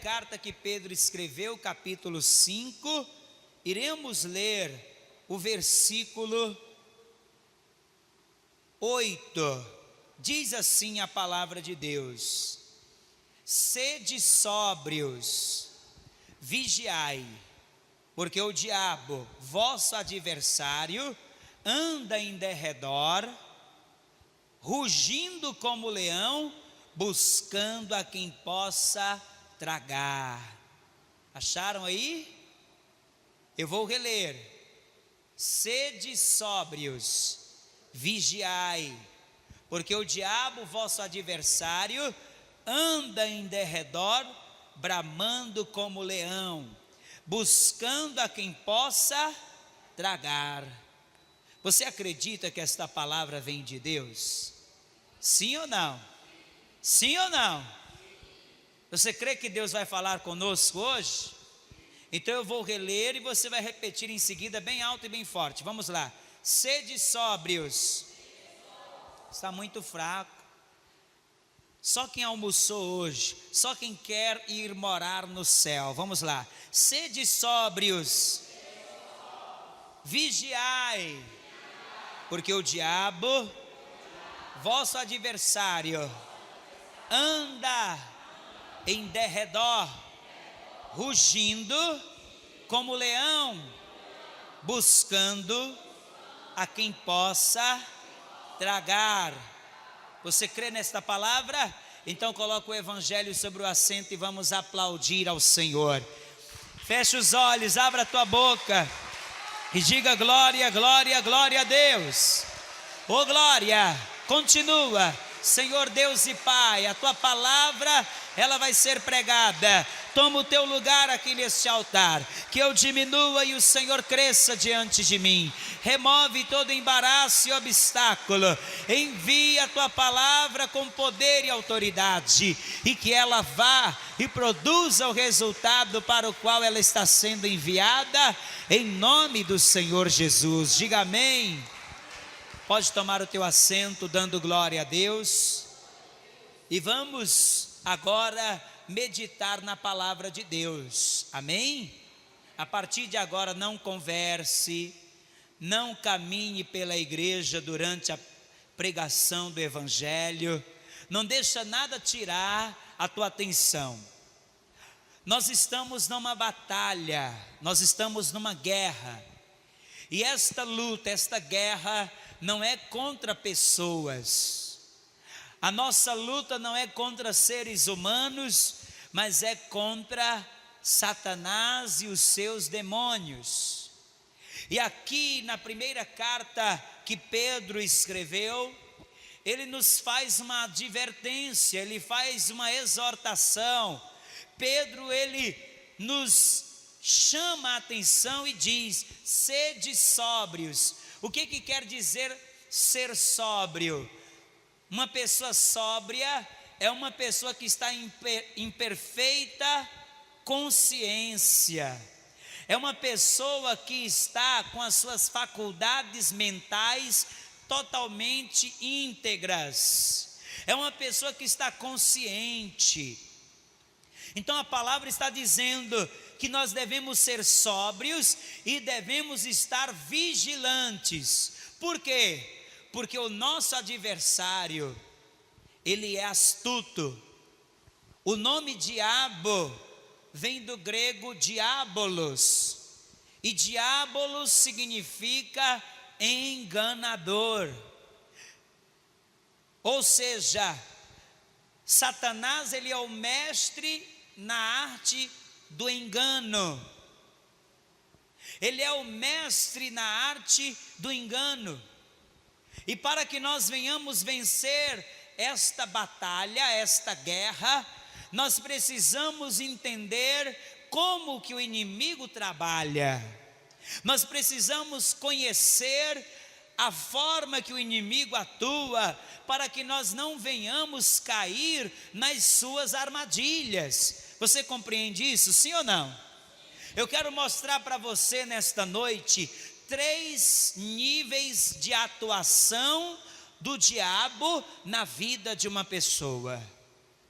carta que Pedro escreveu, capítulo 5, iremos ler o versículo 8. Diz assim a palavra de Deus: sede sóbrios, vigiai, porque o diabo, vosso adversário, anda em derredor, rugindo como leão, buscando a quem possa tragar. Acharam aí? Eu vou reler. Sede sóbrios, vigiai, porque o diabo, vosso adversário, anda em derredor, bramando como leão, buscando a quem possa tragar. Você acredita que esta palavra vem de Deus? Sim ou não? Sim ou não? Você crê que Deus vai falar conosco hoje? Então eu vou reler e você vai repetir em seguida, bem alto e bem forte. Vamos lá. Sede sóbrios. Está muito fraco. Só quem almoçou hoje, só quem quer ir morar no céu. Vamos lá. Sede sóbrios, vigiai, porque o diabo, vosso adversário, anda em derredor, rugindo como leão, buscando a quem possa tragar. Você crê nesta palavra? Então coloca o evangelho sobre o assento e vamos aplaudir ao Senhor. Feche os olhos, abra a tua boca e diga glória, glória, glória a Deus. Oh glória, continua. Senhor Deus e Pai, a tua palavra, ela vai ser pregada. Toma o teu lugar aqui neste altar, que eu diminua e o Senhor cresça diante de mim. Remove todo embaraço e obstáculo. Envia a tua palavra com poder e autoridade, e que ela vá e produza o resultado para o qual ela está sendo enviada, em nome do Senhor Jesus. Diga amém. Pode tomar o teu assento, dando glória a Deus. E vamos agora meditar na palavra de Deus, amém? A partir de agora não converse, não caminhe pela igreja durante a pregação do evangelho, não deixa nada tirar a tua atenção. Nós estamos numa batalha, nós estamos numa guerra, e esta luta, esta guerra não é contra pessoas. A nossa luta não é contra seres humanos, mas é contra Satanás e os seus demônios. E aqui na primeira carta que Pedro escreveu, ele nos faz uma advertência, ele faz uma exortação. Pedro, ele nos chama a atenção e diz: sede sóbrios. O que quer dizer ser sóbrio? Uma pessoa sóbria é uma pessoa que está em perfeita consciência. É uma pessoa que está com as suas faculdades mentais totalmente íntegras. É uma pessoa que está consciente. Então a palavra está dizendo que nós devemos ser sóbrios e devemos estar vigilantes. Por quê? Porque o nosso adversário, ele é astuto. O nome diabo vem do grego diabolos, e diabolos significa enganador. Ou seja, Satanás, ele é o mestre na arte do engano. Ele é o mestre na arte do engano. E para que nós venhamos vencer esta batalha, esta guerra, nós precisamos entender como que o inimigo trabalha. Nós precisamos conhecer a forma que o inimigo atua, para que nós não venhamos cair nas suas armadilhas. Você compreende isso, sim ou não? Eu quero mostrar para você nesta noite 3 níveis de atuação do diabo na vida de uma pessoa.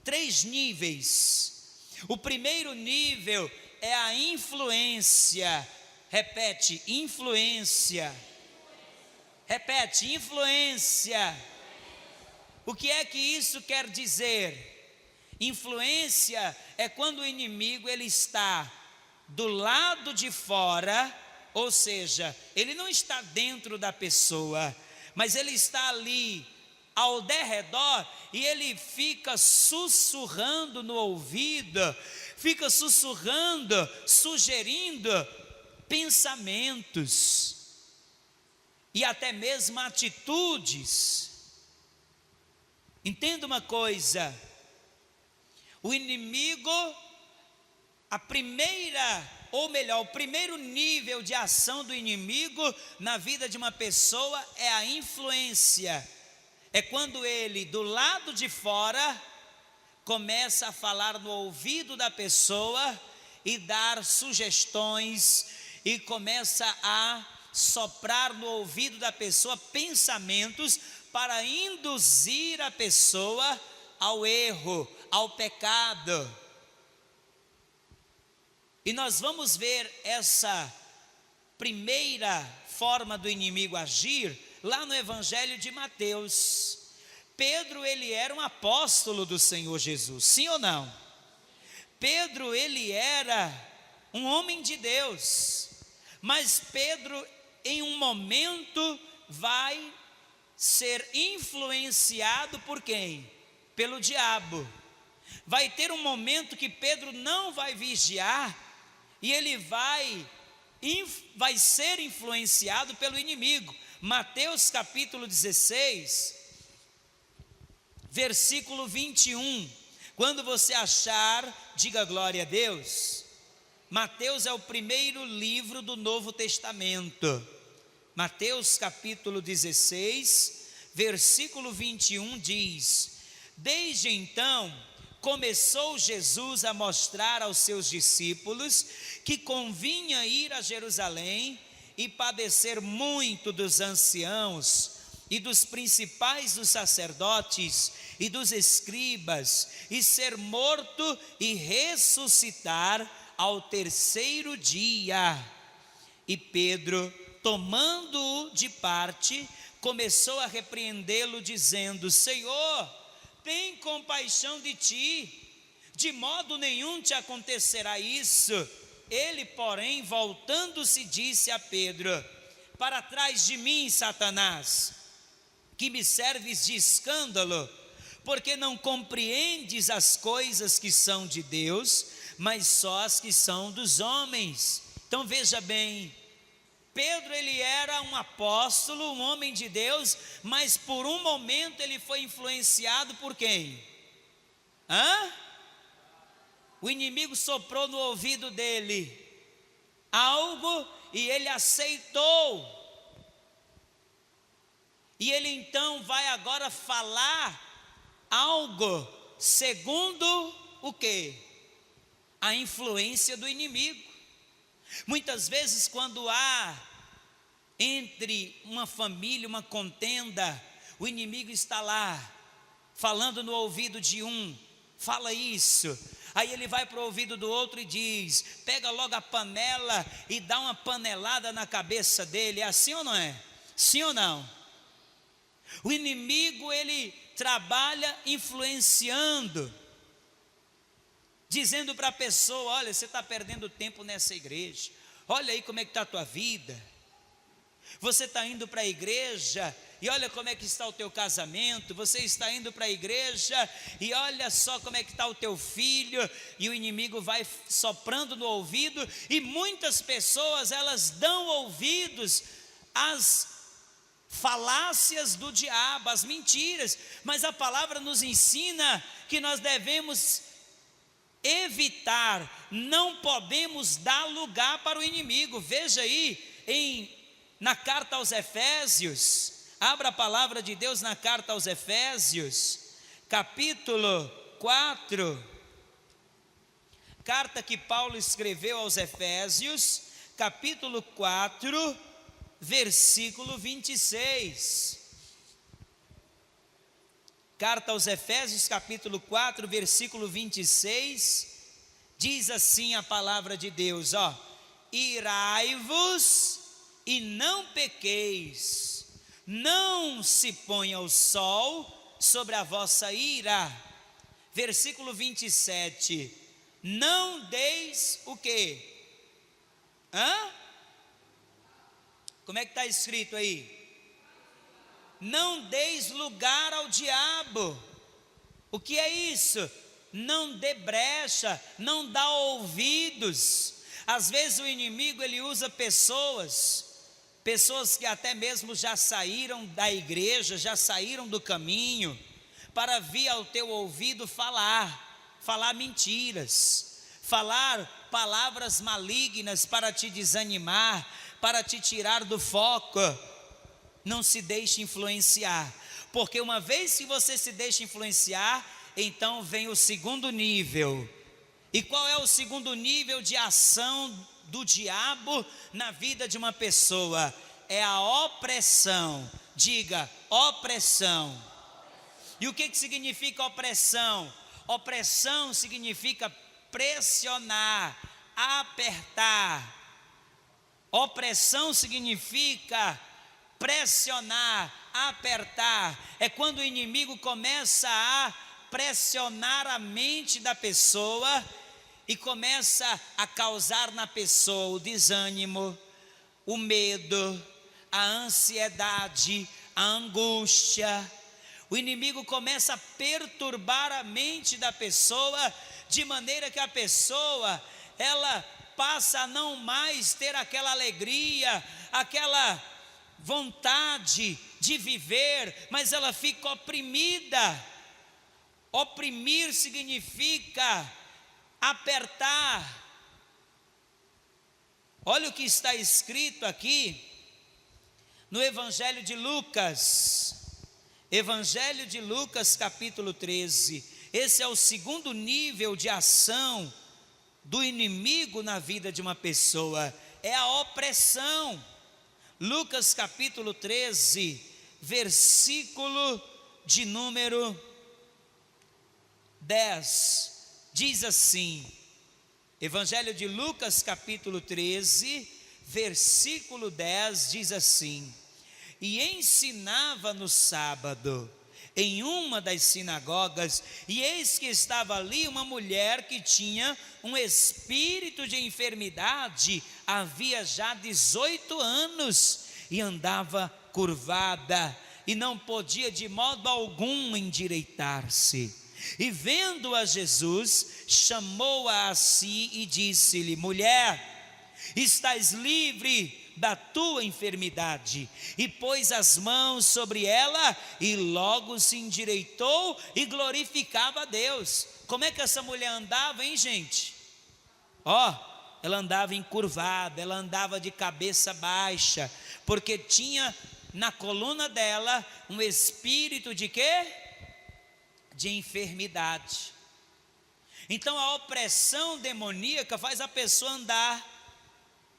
3 níveis. O primeiro nível é a influência. Repete, influência. Repete, influência. O que é que isso quer dizer? Influência é quando o inimigo ele está do lado de fora, ou seja, ele não está dentro da pessoa, mas ele está ali ao derredor e ele fica sussurrando no ouvido, fica sussurrando, sugerindo pensamentos e até mesmo atitudes. Entenda uma coisa, o inimigo, o primeiro nível de ação do inimigo na vida de uma pessoa é a influência. É quando ele, do lado de fora, começa a falar no ouvido da pessoa e dar sugestões, e começa a soprar no ouvido da pessoa pensamentos para induzir a pessoa ao erro, ao pecado. E nós vamos ver essa primeira forma do inimigo agir lá no Evangelho de Mateus. Pedro, ele era um apóstolo do Senhor Jesus, sim ou não? Pedro, ele era um homem de Deus, mas Pedro, em um momento, vai ser influenciado por quem? Pelo diabo. Vai ter um momento que Pedro não vai vigiar e ele vai ser influenciado pelo inimigo. Mateus capítulo 16, versículo 21. Quando você achar, diga glória a Deus. Mateus é o primeiro livro do Novo Testamento. Mateus capítulo 16, versículo 21 diz: Desde então começou Jesus a mostrar aos seus discípulos que convinha ir a Jerusalém e padecer muito dos anciãos e dos principais dos sacerdotes e dos escribas, e ser morto e ressuscitar ao terceiro dia. E Pedro, tomando-o de parte, começou a repreendê-lo, dizendo: Senhor, tem compaixão de ti, de modo nenhum te acontecerá isso. Ele, porém, voltando-se, disse a Pedro: Para trás de mim, Satanás, que me serves de escândalo, porque não compreendes as coisas que são de Deus, mas só as que são dos homens. Então veja bem, Pedro, ele era um apóstolo, um homem de Deus, mas por um momento ele foi influenciado por quem? O inimigo soprou no ouvido dele algo e ele aceitou. E ele então vai agora falar algo segundo o quê? A influência do inimigo. Muitas vezes quando há entre uma família uma contenda, o inimigo está lá falando no ouvido de um: fala isso. Aí ele vai para o ouvido do outro e diz: pega logo a panela e dá uma panelada na cabeça dele. É assim ou não é? Sim ou não? O inimigo, ele trabalha influenciando, dizendo para a pessoa: olha, você está perdendo tempo nessa igreja, olha aí como é que está a tua vida, você está indo para a igreja e olha como é que está o teu casamento, você está indo para a igreja e olha só como é que está o teu filho. E o inimigo vai soprando no ouvido, e muitas pessoas, elas dão ouvidos às falácias do diabo, as mentiras, mas a palavra nos ensina que nós devemos evitar, não podemos dar lugar para o inimigo. Veja aí na carta aos Efésios, abra a palavra de Deus na carta aos Efésios, capítulo 4, carta que Paulo escreveu aos Efésios, capítulo 4, versículo 26. Carta aos Efésios, capítulo 4, versículo 26, Diz assim a palavra de Deus, ó: irai-vos e não pequeis, não se ponha o sol sobre a vossa ira. Versículo 27, não deis o quê? Como é que está escrito aí? Não deis lugar ao diabo. O que é isso? Não dê brecha, não dá ouvidos. Às vezes o inimigo ele usa pessoas que até mesmo já saíram da igreja, já saíram do caminho, para vir ao teu ouvido falar mentiras, falar palavras malignas para te desanimar, para te tirar do foco. Não se deixe influenciar, porque uma vez que você se deixa influenciar, então vem o segundo nível. E qual é o segundo nível de ação do diabo na vida de uma pessoa? É a opressão. Diga, opressão. E o que significa opressão? Opressão significa pressionar, apertar. Opressão significa pressionar, apertar. É quando o inimigo começa a pressionar a mente da pessoa e começa a causar na pessoa o desânimo, o medo, a ansiedade, a angústia. O inimigo começa a perturbar a mente da pessoa, de maneira que a pessoa, ela passa a não mais ter aquela alegria, aquela vontade de viver, mas ela fica oprimida. Oprimir significa apertar. Olha o que está escrito aqui no Evangelho de Lucas. Evangelho de Lucas, capítulo 13. Esse é o segundo nível de ação do inimigo na vida de uma pessoa, é a opressão. Lucas capítulo 13, versículo de número 10, diz assim, Evangelho de Lucas capítulo 13, versículo 10, diz assim: e ensinava no sábado em uma das sinagogas, e eis que estava ali uma mulher que tinha um espírito de enfermidade, havia já 18 anos, e andava curvada, e não podia de modo algum endireitar-se. E vendo-a Jesus, chamou-a a si e disse-lhe: mulher, estás livre da tua enfermidade. E pôs as mãos sobre ela, e logo se endireitou e glorificava a Deus. Como é que essa mulher andava, hein, gente? Ela andava encurvada, ela andava de cabeça baixa, porque tinha na coluna dela um espírito de quê? De enfermidade. Então a opressão demoníaca faz a pessoa andar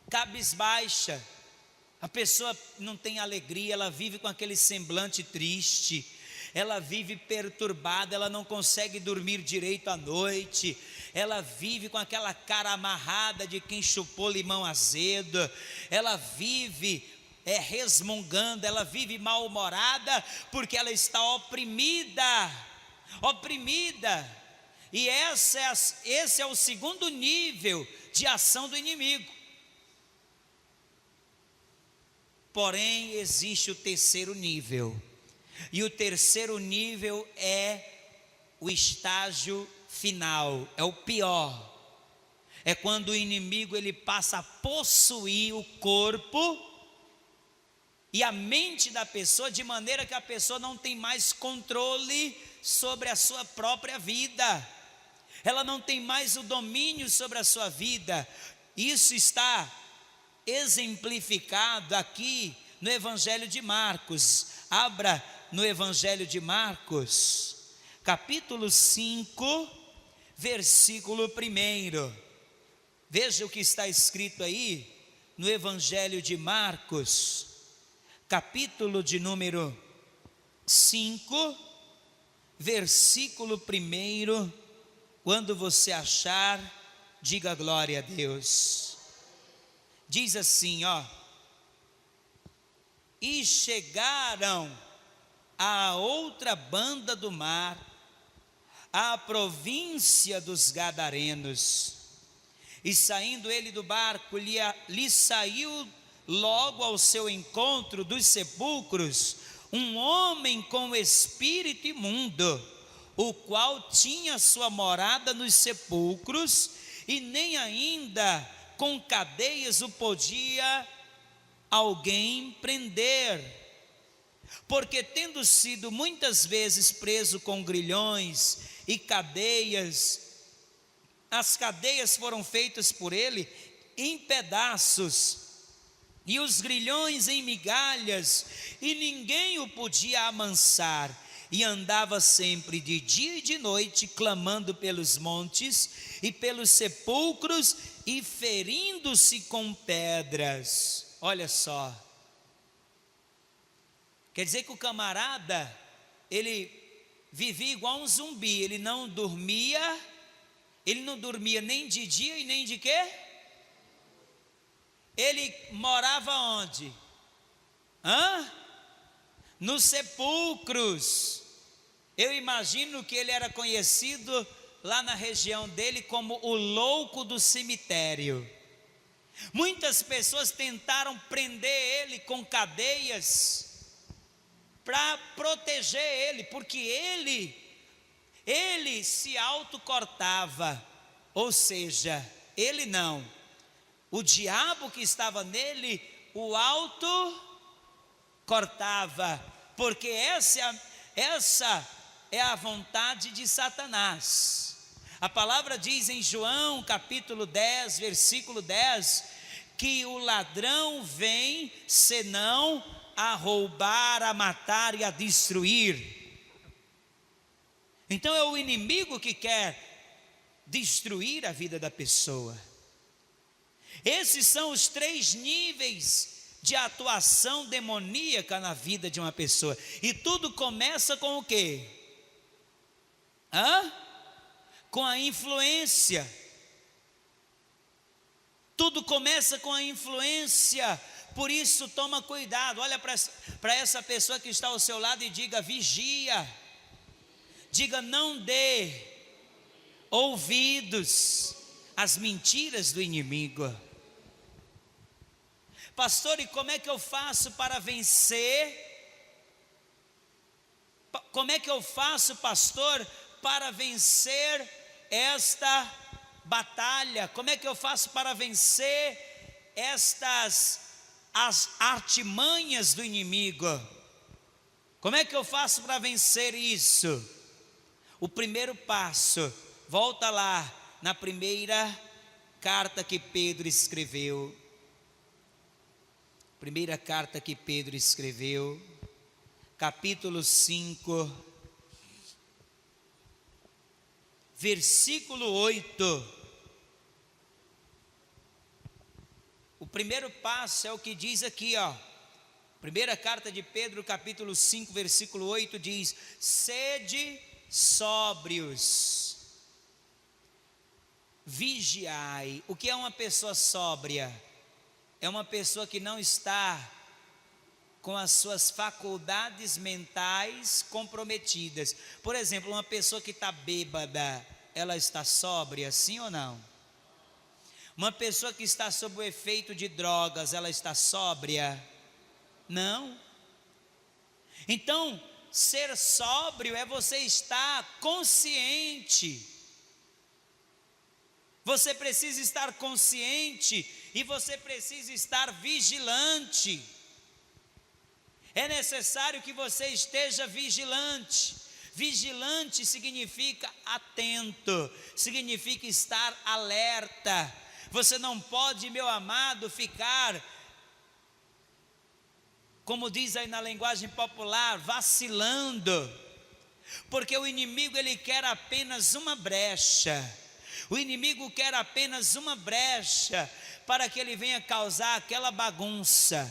cabisbaixa, a pessoa não tem alegria, ela vive com aquele semblante triste, ela vive perturbada, ela não consegue dormir direito à noite, ela vive com aquela cara amarrada de quem chupou limão azedo, ela vive resmungando, ela vive mal-humorada, porque ela está oprimida, e esse é o segundo nível de ação do inimigo. Porém, existe o terceiro nível, e o terceiro nível é o estágio final, é o pior. É quando o inimigo ele passa a possuir o corpo e a mente da pessoa, de maneira que a pessoa não tem mais controle sobre a sua própria vida, ela não tem mais o domínio sobre a sua vida. Isso está exemplificado aqui no Evangelho de Marcos. Abra no Evangelho de Marcos, capítulo 5, versículo 1. Veja o que está escrito aí no Evangelho de Marcos, capítulo de número 5, versículo 1. Quando você achar, Diga glória a Deus. Diz assim, ó: e chegaram à outra banda do mar, à província dos Gadarenos. E saindo ele do barco, lhe saiu logo ao seu encontro dos sepulcros um homem com espírito imundo, o qual tinha sua morada nos sepulcros, e nem ainda com cadeias o podia alguém prender, porque tendo sido muitas vezes preso com grilhões e cadeias, as cadeias foram feitas por ele em pedaços, e os grilhões em migalhas, e ninguém o podia amansar, e andava sempre de dia e de noite, clamando pelos montes e pelos sepulcros, e ferindo-se com pedras. Olha só, quer dizer que o camarada, ele vivia igual um zumbi, ele não dormia nem de dia e nem de quê? Ele morava onde? Nos sepulcros. Eu imagino que ele era conhecido lá na região dele como o louco do cemitério. Muitas pessoas tentaram prender ele com cadeias para proteger ele, porque ele se autocortava, ou seja, ele não, o diabo que estava nele o autocortava, porque essa é a vontade de Satanás. A palavra diz em João capítulo 10, versículo 10, que o ladrão vem senão a roubar, a matar e a destruir. Então é o inimigo que quer destruir a vida da pessoa. Esses são os 3 níveis de atuação demoníaca na vida de uma pessoa. E tudo começa com o quê? Com a influência. Tudo começa com a influência. Por isso toma cuidado. Olha para essa pessoa que está ao seu lado e diga: vigia. Diga: não dê ouvidos às mentiras do inimigo. Pastor, e como é que eu faço para vencer? Como é que eu faço, pastor, para vencer esta batalha? Como é que eu faço para vencer as artimanhas do inimigo? Como é que eu faço para vencer isso? O primeiro passo, volta lá na primeira carta que Pedro escreveu. Primeira carta que Pedro escreveu, capítulo 5, versículo 8. O primeiro passo é o que diz aqui, ó. Primeira carta de Pedro, capítulo 5, versículo 8 diz: sede sóbrios, vigiai. O que é uma pessoa sóbria? É uma pessoa que não está com as suas faculdades mentais comprometidas. Por exemplo, uma pessoa que está bêbada, ela está sóbria, sim ou não? Uma pessoa que está sob o efeito de drogas, ela está sóbria? Não. Então, ser sóbrio é você estar consciente. Você precisa estar consciente e você precisa estar vigilante. É necessário que você esteja vigilante. Vigilante significa atento, significa estar alerta. Você não pode, meu amado, ficar, como diz aí na linguagem popular, vacilando, porque o inimigo ele quer apenas uma brecha. O inimigo quer apenas uma brecha para que ele venha causar aquela bagunça.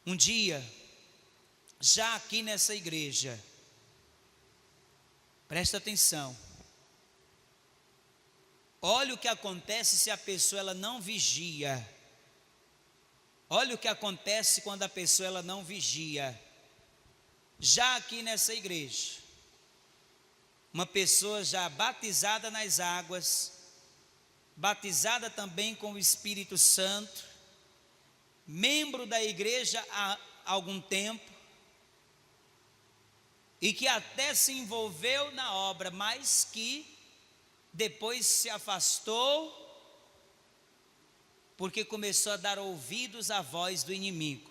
Um dia, já aqui nessa igreja, presta atenção, Olha o que acontece se a pessoa ela não vigia. Olha o que acontece quando a pessoa ela não vigia. Já aqui nessa igreja, uma pessoa já batizada nas águas, batizada também com o Espírito Santo, membro da igreja há algum tempo, e que até se envolveu na obra, mas que depois se afastou, porque começou a dar ouvidos à voz do inimigo.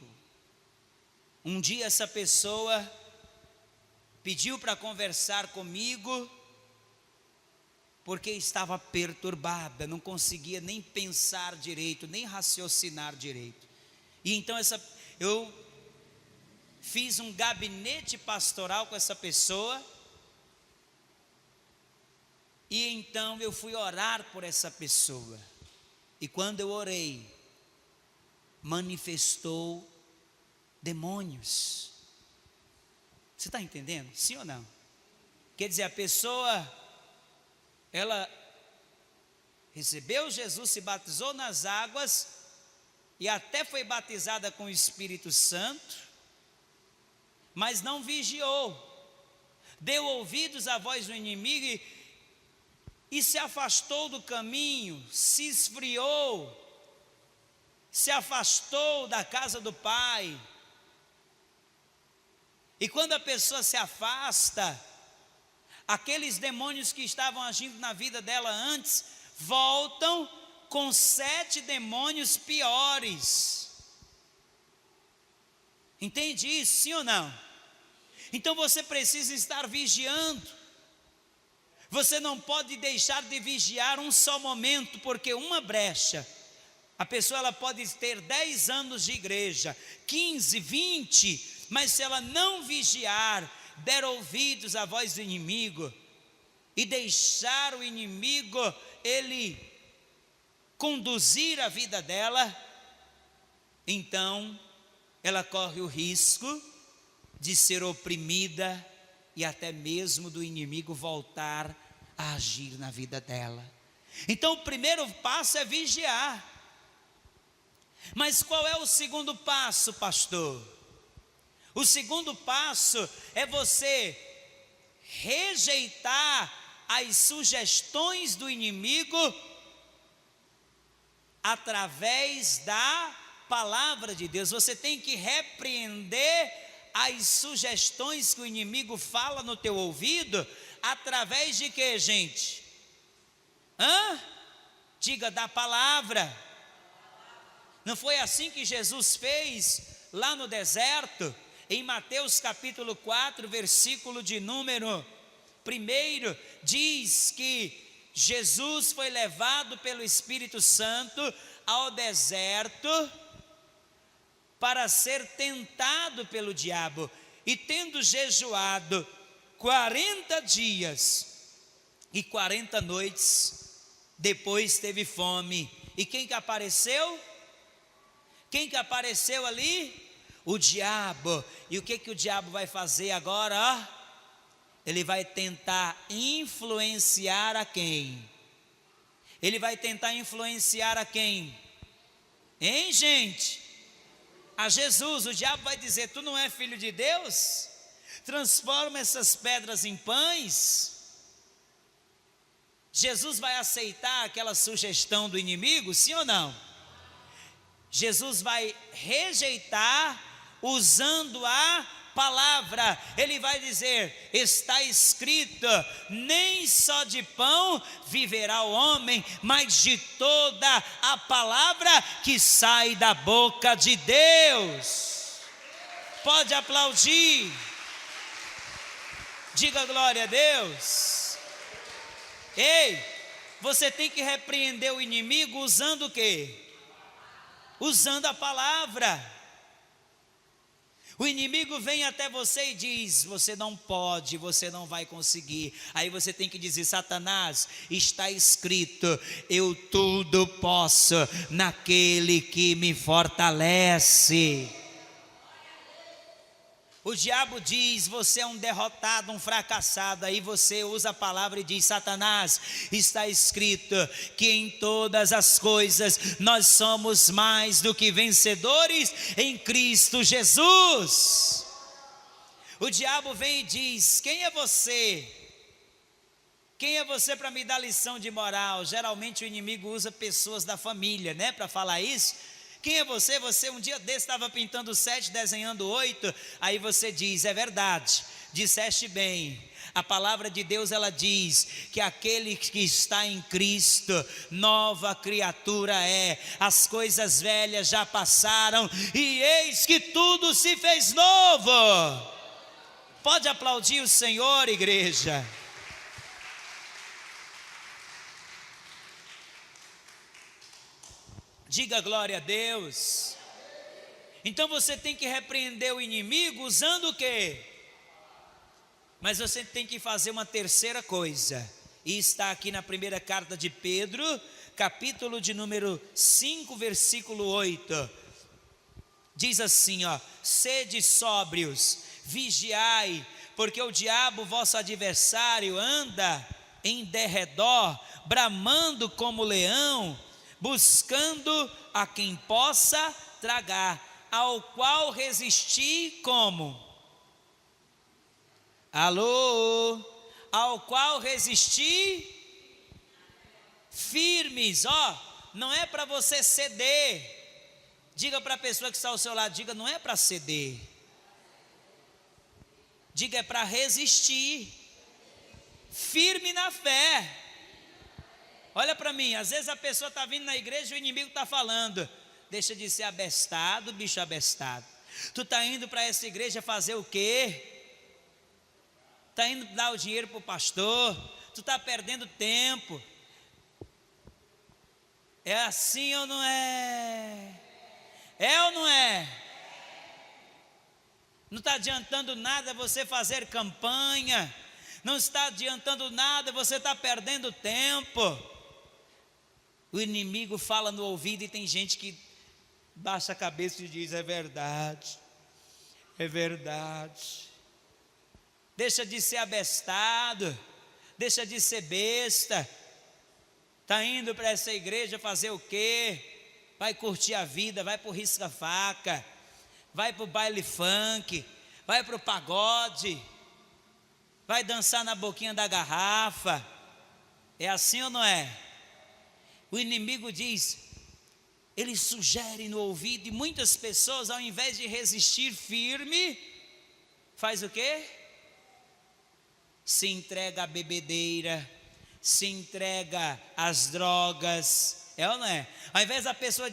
Um dia essa pessoa pediu para conversar comigo, porque estava perturbada, não conseguia nem pensar direito, nem raciocinar direito. E então eu fiz um gabinete pastoral com essa pessoa, e então eu fui orar por essa pessoa. E quando eu orei, manifestou demônios. Você está entendendo? Sim ou não? Quer dizer, a pessoa, ela recebeu Jesus, se batizou nas águas, e até foi batizada com o Espírito Santo, mas não vigiou, deu ouvidos à voz do inimigo e se afastou do caminho, se esfriou, se afastou da casa do Pai. E quando a pessoa se afasta, aqueles demônios que estavam agindo na vida dela antes, voltam com 7 demônios piores. Entende isso, sim ou não? Então você precisa estar vigiando. Você não pode deixar de vigiar um só momento, porque uma brecha, a pessoa ela pode ter 10 anos de igreja, 15, 20, mas se ela não vigiar, der ouvidos à voz do inimigo, e deixar o inimigo, ele conduzir a vida dela, então ela corre o risco de ser oprimida e até mesmo do inimigo voltar a agir na vida dela. Então o primeiro passo é vigiar. Mas qual é o segundo passo, pastor? O segundo passo é você rejeitar as sugestões do inimigo através da palavra de Deus. Você tem que repreender as sugestões que o inimigo fala no teu ouvido, através de quê, gente? Diga, da palavra. Não foi assim que Jesus fez lá no deserto? Em Mateus capítulo 4, versículo de número 1, diz que Jesus foi levado pelo Espírito Santo ao deserto para ser tentado pelo diabo, e tendo jejuado 40 dias e 40 noites, depois teve fome. E quem que apareceu? Quem que apareceu ali? O diabo. E o que que o diabo vai fazer agora? Ele vai tentar influenciar a quem? Ele vai tentar influenciar a quem? Hein, gente? A Jesus. O diabo vai dizer: tu não é filho de Deus? Transforma essas pedras em pães. Jesus vai aceitar aquela sugestão do inimigo, sim ou não? Jesus vai rejeitar usando a palavra. Ele vai dizer: está escrito, nem só de pão viverá o homem, mas de toda a palavra que sai da boca de Deus. Pode aplaudir. Diga glória a Deus. Ei, você tem que repreender o inimigo usando o quê? Usando a palavra. O inimigo vem até você e diz: você não pode, você não vai conseguir. Aí você tem que dizer: Satanás, está escrito, eu tudo posso naquele que me fortalece. O diabo diz: você é um derrotado, um fracassado. Aí você usa a palavra e diz: Satanás, está escrito que em todas as coisas nós somos mais do que vencedores em Cristo Jesus. O diabo vem e diz: quem é você? Quem é você para me dar lição de moral? Geralmente o inimigo usa pessoas da família, né, para falar isso. Quem é você? Você um dia desse estava pintando 7, desenhando 8. Aí você diz: é verdade, disseste bem. A palavra de Deus, ela diz que aquele que está em Cristo, nova criatura é. As coisas velhas já passaram e eis que tudo se fez novo. Pode aplaudir o Senhor, igreja. Diga glória a Deus. Então você tem que repreender o inimigo usando o quê? Mas você tem que fazer uma terceira coisa. E está aqui na primeira carta de Pedro, capítulo de número 5, versículo 8. Diz assim, ó: sede sóbrios, vigiai, porque o diabo, vosso adversário, anda em derredor, bramando como leão, buscando a quem possa tragar, ao qual resistir como? Alô? Ao qual resistir firmes, ó, não é para você ceder. Diga para a pessoa que está ao seu lado, diga: não é para ceder. Diga: é para resistir, firme na fé. Olha para mim, às vezes a pessoa está vindo na igreja e o inimigo está falando: deixa de ser abestado, bicho abestado. Tu está indo para essa igreja fazer o quê? Está indo dar o dinheiro para o pastor, tu está perdendo tempo. É assim ou não é? É ou não é? Não está adiantando nada você fazer campanha, não está adiantando nada, você está perdendo tempo. O inimigo fala no ouvido e tem gente que baixa a cabeça e diz: é verdade, é verdade. Deixa de ser abestado, deixa de ser besta. Está indo para essa igreja fazer o quê? Vai curtir a vida, vai para o risca-faca, vai para o baile funk, vai para o pagode, vai dançar na boquinha da garrafa. É assim ou não é? O inimigo diz, ele sugere no ouvido, e muitas pessoas, ao invés de resistir firme, faz o quê? Se entrega à bebedeira, se entrega às drogas. É ou não é? Ao invés da pessoa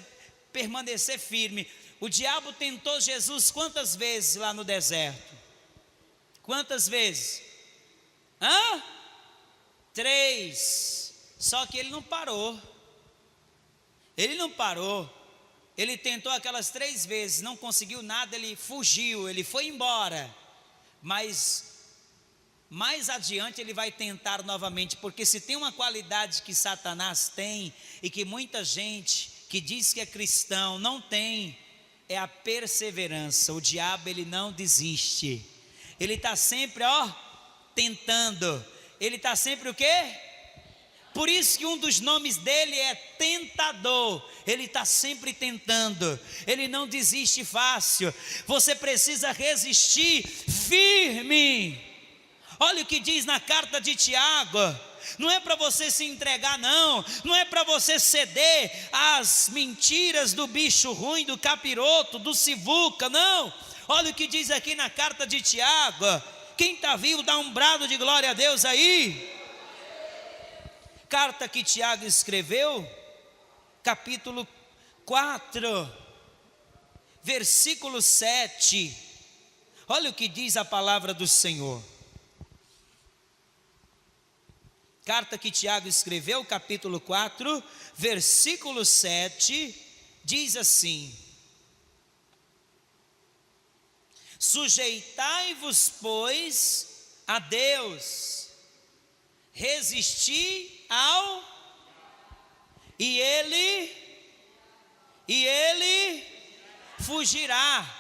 permanecer firme, o diabo tentou Jesus quantas vezes lá no deserto? Quantas vezes? 3. Só que ele não parou. Ele não parou. Ele tentou aquelas 3 vezes, não conseguiu nada, ele fugiu, ele foi embora. Mas mais adiante ele vai tentar novamente, porque se tem uma qualidade que Satanás tem, e que muita gente que diz que é cristão não tem, é a perseverança. O diabo, ele não desiste. Ele está sempre, tentando. Ele está sempre o quê? Por isso que um dos nomes dele é tentador. Ele está sempre tentando. Ele não desiste fácil. Você precisa resistir firme. Olha o que diz na carta de Tiago. Não é para você se entregar, não. Não é para você ceder às mentiras do bicho ruim, do capiroto, do sivuca, não. Olha o que diz aqui na carta de Tiago. Quem está vivo dá um brado de glória a Deus aí. Carta que Tiago escreveu, capítulo 4, versículo 7. Olha o que diz a palavra do Senhor. Carta que Tiago escreveu, capítulo 4, versículo 7, diz assim: sujeitai-vos, pois, a Deus, resisti ao, e ele fugirá.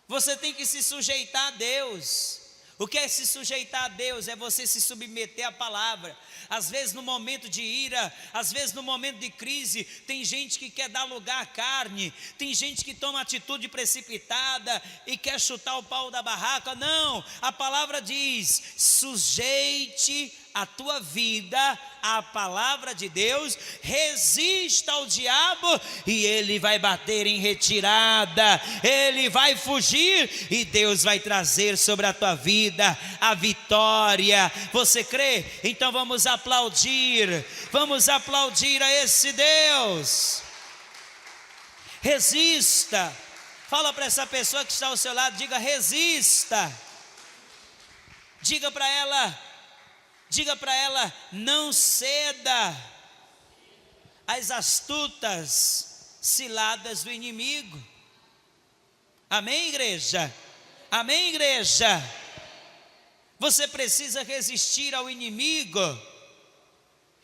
Você tem que se sujeitar a Deus. O que é se sujeitar a Deus? É você se submeter à palavra. Às vezes no momento de ira, às vezes no momento de crise, tem gente que quer dar lugar à carne, tem gente que toma atitude precipitada e quer chutar o pau da barraca. Não, a palavra diz: sujeite a tua vida à palavra de Deus, resista ao diabo e ele vai bater em retirada, ele vai fugir e Deus vai trazer sobre a tua vida a vitória. Você crê? Então vamos aplaudir a esse Deus. Resista. Fala para essa pessoa que está ao seu lado, diga: resista. Diga para ela, não ceda às astutas ciladas do inimigo. Amém, igreja? Amém, igreja? Você precisa resistir ao inimigo.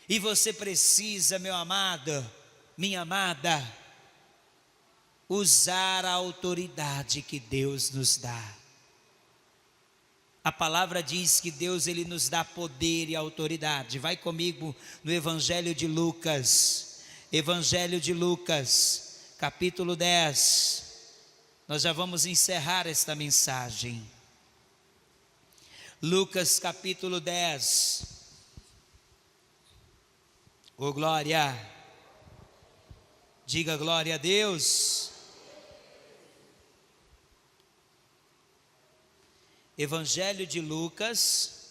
E você precisa, meu amado, minha amada, usar a autoridade que Deus nos dá. A palavra diz que Deus, Ele nos dá poder e autoridade. Vai comigo no Evangelho de Lucas, capítulo 10. Nós já vamos encerrar esta mensagem. Lucas capítulo 10. Oh glória, diga glória a Deus. Evangelho de Lucas,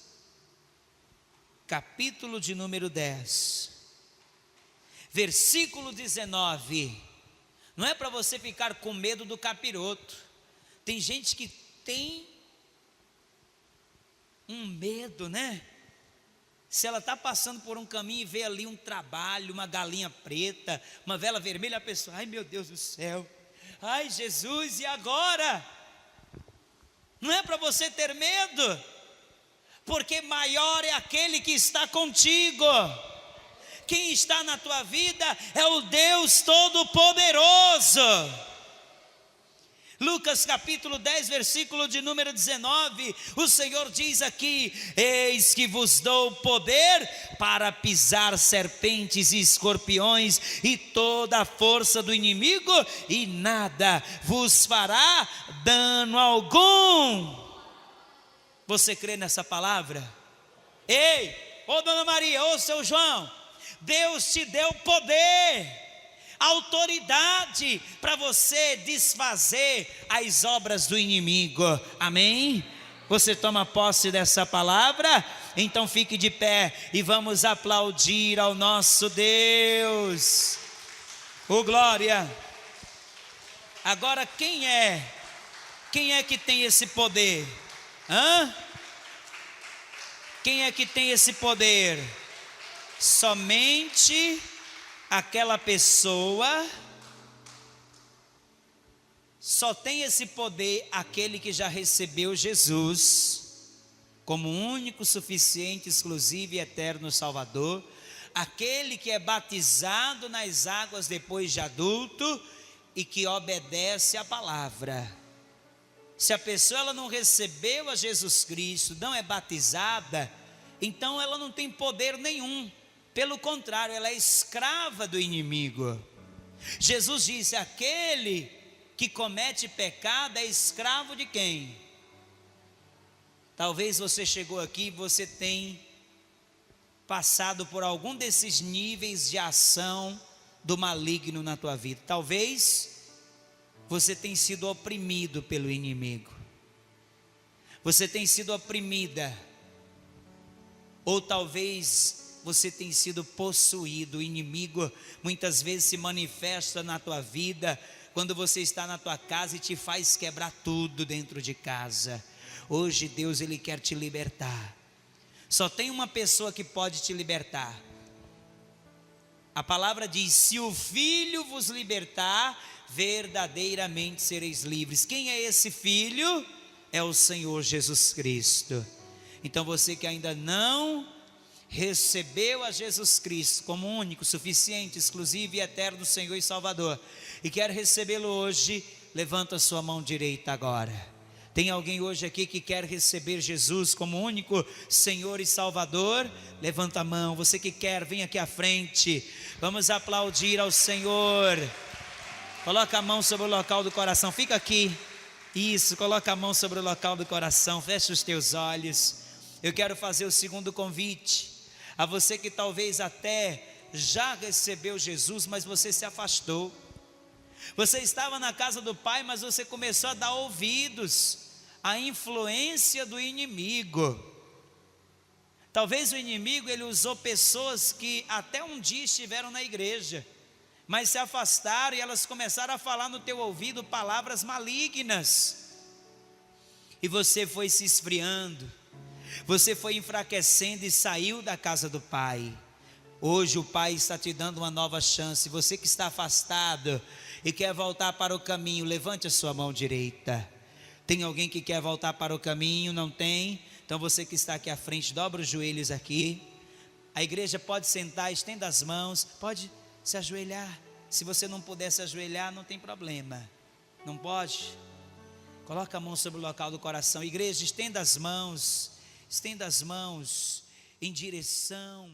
capítulo de número 10, versículo 19. Não é para você ficar com medo do capiroto. Tem gente que tem um medo, né? Se ela está passando por um caminho e vê ali um trabalho, uma galinha preta, uma vela vermelha, a pessoa: ai meu Deus do céu, ai Jesus, e agora? Não é para você ter medo, porque maior é aquele que está contigo. Quem está na tua vida é o Deus Todo-Poderoso. Lucas capítulo 10, versículo de número 19, o Senhor diz aqui: eis que vos dou poder para pisar serpentes e escorpiões e toda a força do inimigo, e nada vos fará dano algum. Você crê nessa palavra? Ei, ô dona Maria, ô seu João, Deus te deu poder, autoridade para você desfazer as obras do inimigo. Amém? Você toma posse dessa palavra? Então fique de pé e vamos aplaudir ao nosso Deus. Oh glória. Agora quem é que tem esse poder? Quem é que tem esse poder? Somente aquela pessoa. Só tem esse poder aquele que já recebeu Jesus como único, suficiente, exclusivo e eterno Salvador, aquele que é batizado nas águas depois de adulto e que obedece à palavra. Se a pessoa ela não recebeu a Jesus Cristo, não é batizada, então ela não tem poder nenhum. Pelo contrário, ela é escrava do inimigo. Jesus disse: aquele que comete pecado é escravo de quem? Talvez você chegou aqui e você tem passado por algum desses níveis de ação do maligno na tua vida. Talvez você tenha sido oprimido pelo inimigo. Você tem sido oprimida. Ou talvez você tenha sido possuído. O inimigo muitas vezes se manifesta na tua vida quando você está na tua casa e te faz quebrar tudo dentro de casa. Hoje Deus ele quer te libertar. Só tem uma pessoa que pode te libertar. A palavra diz: se o Filho vos libertar, verdadeiramente sereis livres. Quem é esse Filho? É o Senhor Jesus Cristo. Então você que ainda não recebeu a Jesus Cristo como único, suficiente, exclusivo e eterno Senhor e Salvador, e quer recebê-lo hoje, levanta a sua mão direita agora. Tem alguém hoje aqui que quer receber Jesus como único Senhor e Salvador? Levanta a mão. Você que quer, vem aqui à frente. Vamos aplaudir ao Senhor. Coloca a mão sobre o local do coração. Fica aqui. Isso, coloca a mão sobre o local do coração. Fecha os teus olhos. Eu quero fazer o segundo convite. A você que talvez até já recebeu Jesus, mas você se afastou. Você estava na casa do Pai, mas você começou a dar ouvidos à influência do inimigo. Talvez o inimigo ele usou pessoas que até um dia estiveram na igreja, mas se afastaram e elas começaram a falar no teu ouvido palavras malignas. E você foi se esfriando, você foi enfraquecendo e saiu da casa do Pai. Hoje o Pai está te dando uma nova chance. Você que está afastado e quer voltar para o caminho, levante a sua mão direita. Tem alguém que quer voltar para o caminho? Não tem? Então você que está aqui à frente, dobra os joelhos aqui. A igreja pode sentar, estenda as mãos, pode se ajoelhar. Se você não puder se ajoelhar, não tem problema. Não pode? Coloca a mão sobre o local do coração. Igreja, estenda as mãos em direção